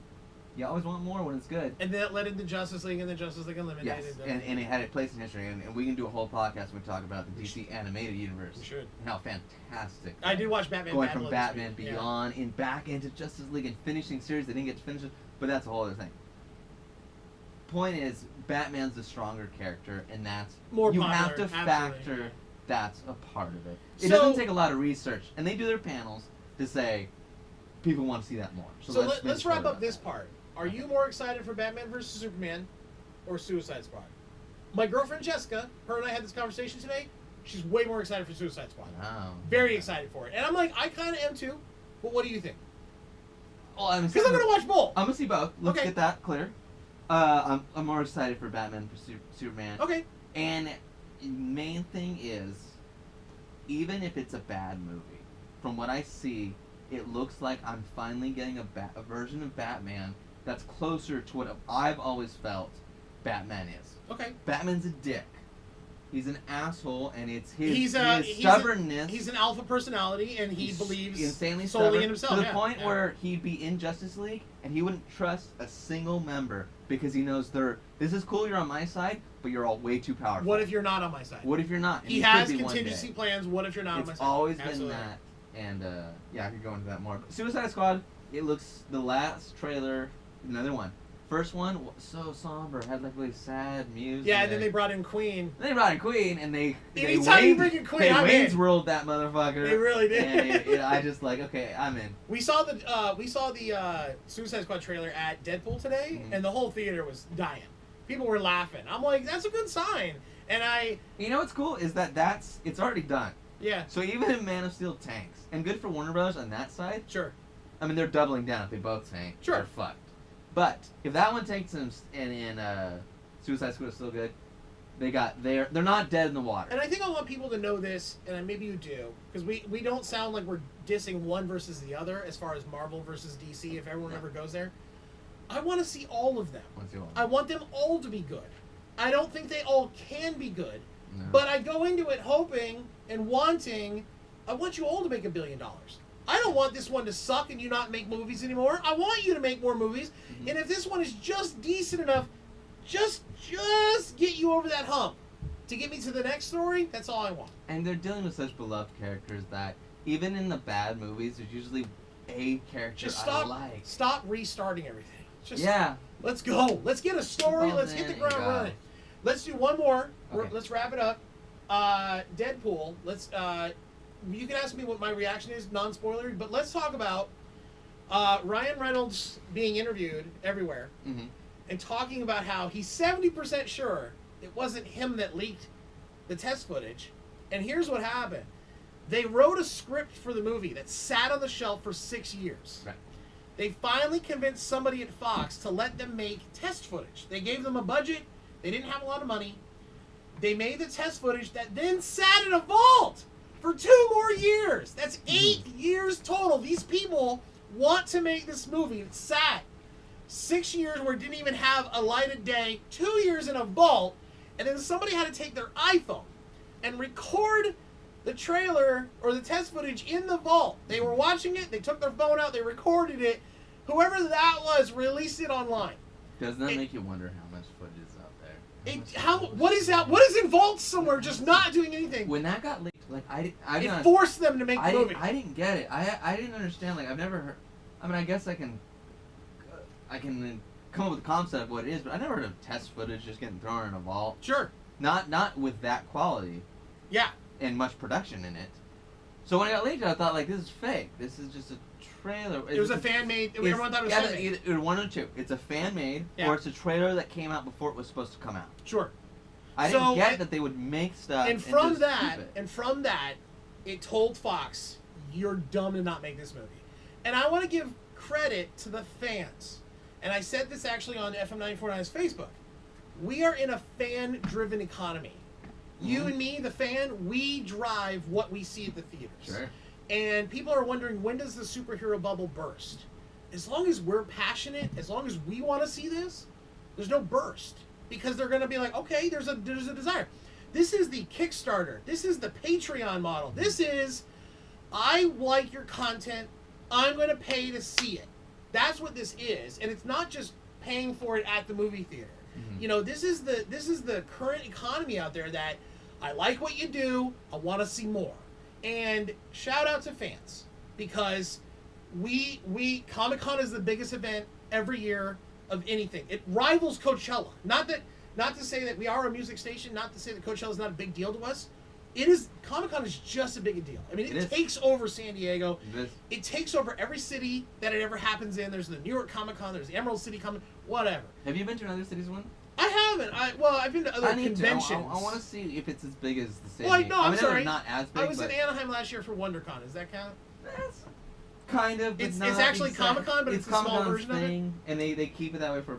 You always want more when it's good. And then it led into Justice League, and then Justice League Unlimited. Yes, and it had a place in history. And we can do a whole podcast when we talk about the DC animated universe. We should. And how fantastic. I did watch Batman Going from Batman Beyond and back into Justice League and finishing series. They didn't get to finish it, but that's a whole other thing. Point is, Batman's the stronger character, and that's more you popular, have to factor that's a part of it. It doesn't take a lot of research, and they do their panels to say people want to see that more. So let's wrap up this part. Are you more excited for Batman versus Superman or Suicide Squad? My girlfriend Jessica, her and I had this conversation today. She's way more excited for Suicide Squad. Wow. Very excited for it, and I'm like, I kind of am too. But what do you think? Well, because I'm gonna watch both. I'm gonna see both. Let's get that clear. I'm more excited for Batman for Superman. Okay. And main thing is, even if it's a bad movie, from what I see, it looks like I'm finally getting a version of Batman that's closer to what I've always felt Batman is. Okay. Batman's a dick. He's an asshole, and it's his stubbornness. He's an alpha personality, and he believes insanely solely in himself. To the point where he'd be in Justice League, and he wouldn't trust a single member because he knows this is cool, you're on my side, but you're all way too powerful. What if you're not on my side? What if you're not? And he has contingency plans. What if you're not on my side? It's always been that. And, I could go into that more. But Suicide Squad, it looks, the last trailer, another one. First one, so somber, had like really sad music. Yeah, and then they brought in Queen. And they anytime you bring in Queen, I'm in. Wayne's World that motherfucker. They really did. And I just like, okay, I'm in. We saw the Suicide Squad trailer at Deadpool today, and the whole theater was dying. People were laughing. I'm like, that's a good sign. And you know what's cool is it's already done. Yeah. So even if Man of Steel tanks, and good for Warner Brothers on that side. Sure. I mean, they're doubling down if they both tank. Sure. They're fucked. But if that one takes and Suicide Squad is still good, they're not dead in the water. And I think I want people to know this, and maybe you do, because we don't sound like we're dissing one versus the other as far as Marvel versus DC. If everyone ever goes there, I want to see all of them. I want them all to be good. I don't think they all can be good, but I go into it hoping and wanting. I want you all to make $1 billion. I don't want this one to suck and you not make movies anymore. I want you to make more movies. And if this one is just decent enough, just get you over that hump to get me to the next story, that's all I want. And they're dealing with such beloved characters that even in the bad movies, there's usually a character I like. Stop restarting everything. Let's go. Let's get a story. Let's hit the ground running. Let's do one more. Okay. Let's wrap it up. Deadpool. You can ask me what my reaction is, non-spoilery, but let's talk about Ryan Reynolds being interviewed everywhere and talking about how he's 70% sure it wasn't him that leaked the test footage. And here's what happened. They wrote a script for the movie that sat on the shelf for 6 years. Right. They finally convinced somebody at Fox to let them make test footage. They gave them a budget They didn't have a lot of money. They made the test footage that then sat in a vault for 2 more years. That's 8 years total. These people want to make this movie. It sat 6 years where it didn't even have a light of day, 2 years in a vault, and then somebody had to take their iPhone and record the trailer or the test footage in the vault. They were watching it, they took their phone out, they recorded it. Whoever that was released it online. Doesn't that make you wonder how much footage is out there? What is that? What is in vaults somewhere just not doing anything? When that got leaked, like It forced them to make the movie. I didn't get it. I didn't understand. Like I've never heard. I mean, I guess I can come up with a concept of what it is, but I never heard of test footage just getting thrown in a vault. Sure. Not with that quality. Yeah. And much production in it. So when it got leaked, I thought like this is fake. This is just a trailer. It was a fan made. Everyone thought it was fan made. Either one or two. It's a fan made, or it's a trailer that came out before it was supposed to come out. Sure. I didn't get that they would make stuff. And from that, it told Fox, "You're dumb to not make this movie." And I want to give credit to the fans. And I said this actually on FM 94.9's Facebook. We are in a fan-driven economy. You and me, the fan, we drive what we see at the theaters. Sure. And people are wondering, when does the superhero bubble burst? As long as we're passionate, as long as we want to see this, there's no burst. Because they're going to be like, okay, there's a desire. This is the Kickstarter. This is the Patreon model. This is, I like your content. I'm going to pay to see it. That's what this is. And it's not just paying for it at the movie theater. Mm-hmm. You know, this is the current economy out there that I like what you do. I want to see more. And shout out to fans, because we Comic-Con is the biggest event every year of anything. It rivals Coachella. Not to say that we are a music station, not to say that Coachella is not a big deal to us. It is. Comic-Con is just a big deal. I mean, it takes over San Diego. It takes over every city that it ever happens in. There's the New York Comic-Con. There's the Emerald City Comic. Whatever. Have you been to another city's one? I haven't. I've been to other conventions. I want to see if it's as big as the city. Well, no, I'm sorry. Not as big. I was in Anaheim last year for WonderCon. Does that count? That's kind of. It's actually Comic-Con, but it's a small version of it. And they keep it that way for a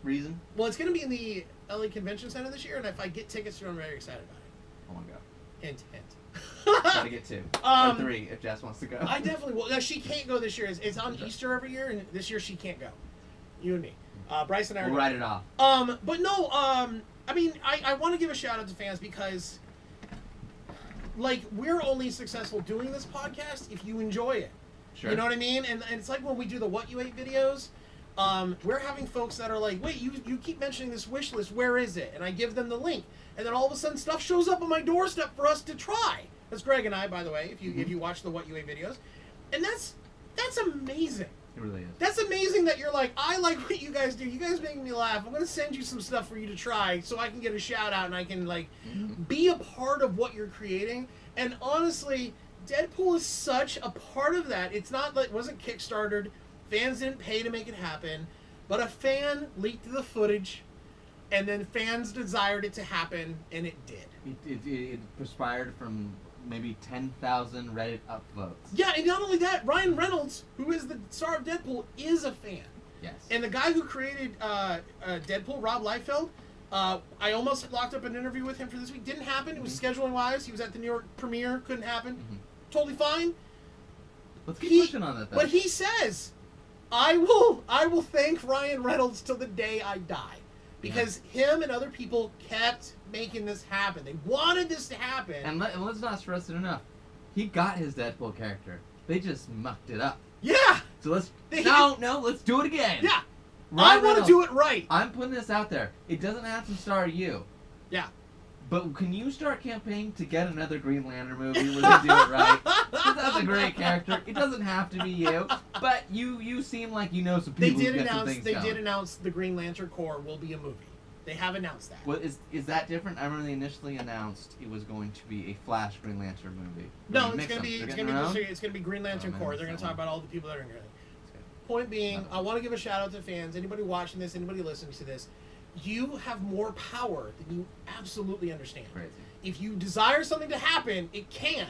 reason. Well, it's going to be in the LA Convention Center this year, and if I get tickets, I'm very excited about it. I want to go. Hint. Gotta get 2 or 3 if Jess wants to go. I definitely will. No, she can't go this year. It's on Easter every year, and this year she can't go. You and me. Bryce and I are we'll write it off. But no, I mean, I want to give a shout out to fans because, like, we're only successful doing this podcast if you enjoy it. Sure. You know what I mean? And it's like when we do the What You Ate videos, we're having folks that are like, wait, you keep mentioning this wish list, where is it? And I give them the link. And then all of a sudden stuff shows up on my doorstep for us to try. That's Greg and I, by the way, if you watch the What You Ate videos. And that's amazing. It really is. That's amazing that you're like, I like what you guys do. You guys make me laugh. I'm going to send you some stuff for you to try so I can get a shout out and I can, like, be a part of what you're creating. And honestly, Deadpool is such a part of that. It's not like, it wasn't Kickstartered. Fans didn't pay to make it happen. But a fan leaked the footage, and then fans desired it to happen, and it did. It perspired from maybe 10,000 Reddit upvotes. Yeah, and not only that, Ryan Reynolds, who is the star of Deadpool, is a fan. Yes. And the guy who created Deadpool, Rob Liefeld, I almost locked up an interview with him for this week. Didn't happen. It was scheduling wise. He was at the New York premiere. Couldn't happen. Totally fine. Let's keep pushing on that, though. But he says, I will thank Ryan Reynolds till the day I die. Because him and other people kept making this happen. They wanted this to happen. And let's not stress it enough. He got his Deadpool character. They just mucked it up. Yeah! So let's let's do it again. Yeah. Ryan I want to do it right. I'm putting this out there. It doesn't have to star you. Yeah. But can you start campaigning to get another Green Lantern movie where they do it right? That's a great character. It doesn't have to be you, but you seem like you know some people who get some things going. They did announce the Green Lantern Corps will be a movie. They have announced that. Well, is that different? I remember they initially announced it was going to be a Flash Green Lantern movie. No, it's gonna be Green Lantern Corps. They're gonna talk about all the people that are in it. Point being, I want to give a shout out to fans. Anybody watching this, anybody listening to this, you have more power than you absolutely understand. Crazy. If you desire something to happen, it can.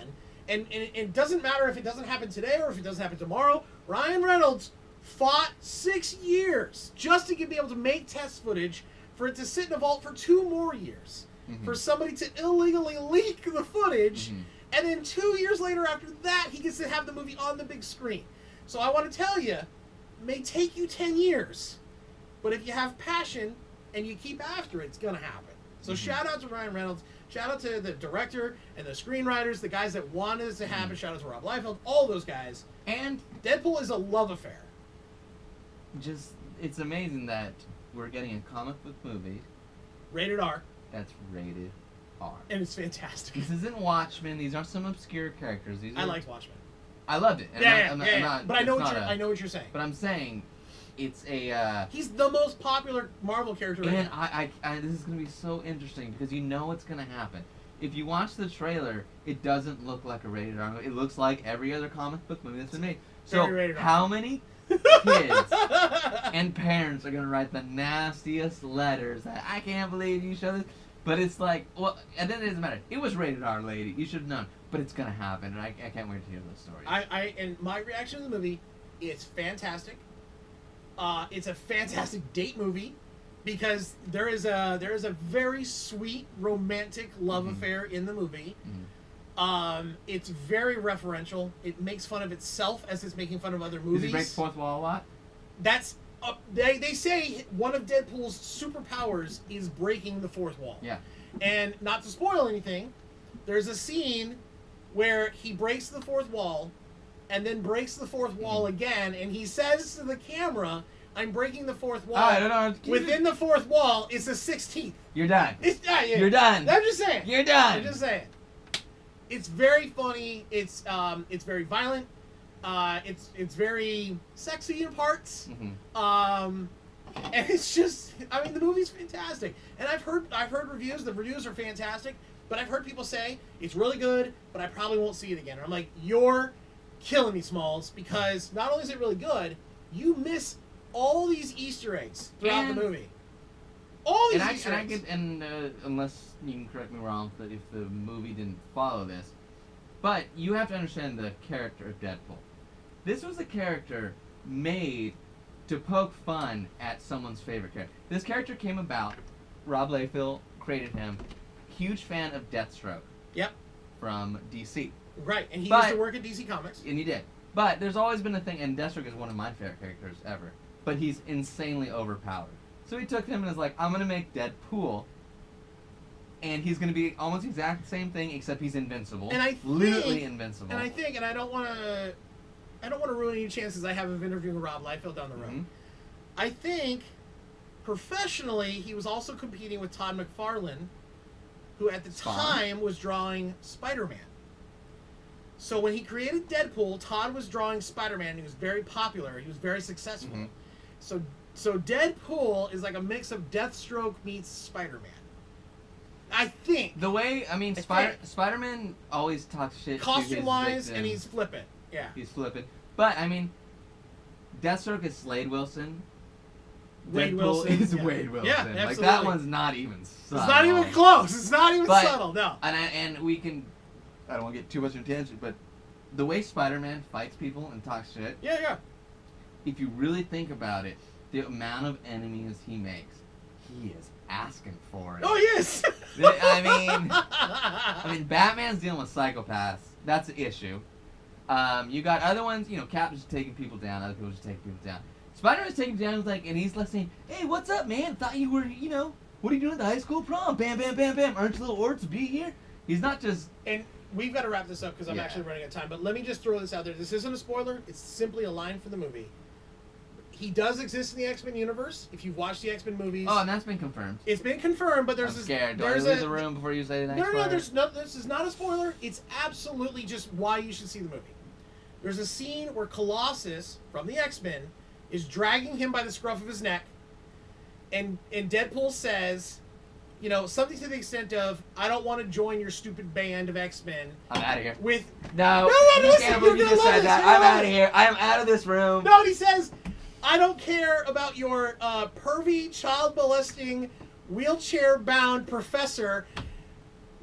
And it doesn't matter if it doesn't happen today or if it doesn't happen tomorrow. Ryan Reynolds fought 6 years just to be able to make test footage for it to sit in a vault for 2 more years, for somebody to illegally leak the footage, and then 2 years later after that, he gets to have the movie on the big screen. So I want to tell you, it may take you 10 years, but if you have passion and you keep after it, it's going to happen. So shout out to Ryan Reynolds. Shout out to the director and the screenwriters, the guys that wanted this to happen. Shout out to Rob Liefeld, all those guys. And Deadpool is a love affair. just, it's amazing that we're getting a comic book movie Rated R. that's rated R. And it's fantastic. This isn't Watchmen. These aren't some obscure characters. These are, I liked Watchmen. I loved it. Yeah, I'm yeah. not, But I know it's what not I know what you're saying. But I'm saying, it's a. He's the most popular Marvel character right And now. I this is gonna be so interesting because you know what's gonna happen. If you watch the trailer, it doesn't look like a rated R movie. It looks like every other comic book movie that's been made. So Very rated R. how many kids and parents are gonna write the nastiest letters that I can't believe you showed this? But it's like, well, and then it doesn't matter. It was rated R, lady. You should have known. But it's gonna happen, and I can't wait to hear those stories. And my reaction to the movie, it's fantastic. It's a fantastic date movie because there is a very sweet romantic love affair in the movie. It's very referential. It makes fun of itself as it's making fun of other movies. Does he break the fourth wall a lot? That's they say one of Deadpool's superpowers is breaking the fourth wall. Yeah. And not to spoil anything, there's a scene where he breaks the fourth wall and then breaks the fourth wall again, and he says to the camera, I'm breaking the fourth wall. I don't know. Within the fourth wall is the 16th. You're done. It's, You're done. I'm just saying. You're done. I'm just saying. It's very funny. It's very violent. It's very sexy in parts. And it's just, I mean, the movie's fantastic. And I've heard reviews. The reviews are fantastic. But I've heard people say it's really good, but I probably won't see it again. And I'm like, you're killing me, Smalls, because not only is it really good, you miss all these Easter eggs throughout the movie. All these Easter eggs. Unless you can correct me wrong, that if the movie didn't follow this, but you have to understand the character of Deadpool. This was a character made to poke fun at someone's favorite character. This character came about. Rob Liefeld created him. Huge fan of Deathstroke. Yep. From DC. Right, and he used to work at DC Comics. And he did. But there's always been a thing, and Deathstroke is one of my favorite characters ever. But he's insanely overpowered. So he took him and was like, I'm going to make Deadpool. And he's going to be almost the exact same thing, except he's invincible. And literally invincible. And I don't want to ruin any chances I have of interviewing Rob Liefeld down the road. I think, professionally, he was also competing with Todd McFarlane, who at the time was drawing Spider-Man. So when he created Deadpool, Todd was drawing Spider-Man, and he was very popular. He was very successful. So Deadpool is like a mix of Deathstroke meets Spider-Man. I think. The way, I mean, Spider-Man always talks shit costume-wise, and he's flippant. Yeah. He's flippant. But, I mean, Deathstroke is Slade Wilson. Deadpool is Wade Wilson. Yeah, absolutely. Like, that one's not even subtle. It's not even close. It's not even subtle, no. And we can, I don't want to get too much into tangent, but the way Spider-Man fights people and talks shit. Yeah. If you really think about it, the amount of enemies he makes, he is asking for it. Oh, he is! I mean, Batman's dealing with psychopaths. That's an issue. You got other ones, Cap just taking people down, other people just taking people down. Spider-Man's taking down, and he's like saying, hey, what's up, man? Thought you were, what are you doing at the high school prom? Bam, bam, bam, bam. Aren't you little orcs to be here? He's not just... And we've got to wrap this up because I'm actually running out of time, but let me just throw this out there. This isn't a spoiler. It's simply a line from the movie. He does exist in the X-Men universe. If you've watched the X-Men movies... Oh, and that's been confirmed. It's been confirmed, but there's... I'm scared. Do I leave the room before you say the next spoiler? No, this is not a spoiler. It's absolutely just why you should see the movie. There's a scene where Colossus, from the X-Men, is dragging him by the scruff of his neck, and Deadpool says, something to the extent of, I don't want to join your stupid band of X-Men. I'm out of here. No, I listen, can't believe you just said that. I'm out of here. I am out of this room. No, he says, I don't care about your pervy, child-molesting, wheelchair-bound professor,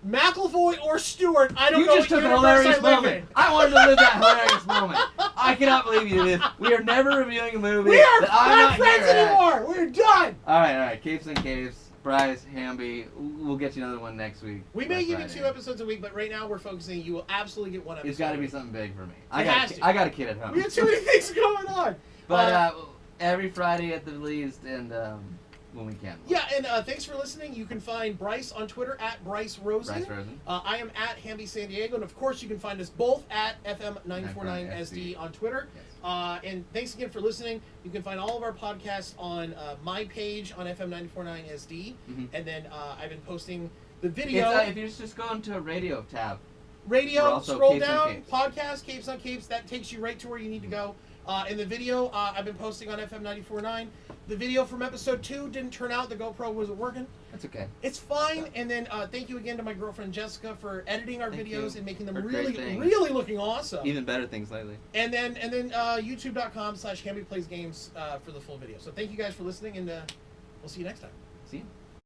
McAvoy or Stewart. I don't know. You just took a hilarious moment. I wanted to live that hilarious moment. I cannot believe you did this. We are never reviewing a movie. We are that I'm not friends anymore. We're done. All right. Capes and Caves. Bryce, Hamby. We'll get you another one next week. We may give you Friday. 2 episodes a week, but right now we're focusing. You will absolutely get 1 episode. It's got to be something big for me. It has to. I got a kid at home. We have too many things going on. But every Friday at the least, and when we can. Yeah, and thanks for listening. You can find Bryce on Twitter at Bryce Rosen. Bryce Rosen. I am at Hamby San Diego, and of course you can find us both at FM949SD on Twitter. Yes. And thanks again for listening. You can find all of our podcasts on my page on FM949SD, and then I've been posting the video. If you just go into a radio tab. We're Radio, also scroll Capes on down, Capes. podcast, Capes on Capes. That takes you right to where you need to go. And the video I've been posting on FM949. The video from episode 2 didn't turn out. The GoPro wasn't working. That's okay. It's fine. And then thank you again to my girlfriend Jessica for editing our Thank videos you and making them for really, great things. really looking awesome. Even better things lately. And then YouTube.com/HambyPlaysGames for the full video. So thank you guys for listening, and we'll see you next time. See you.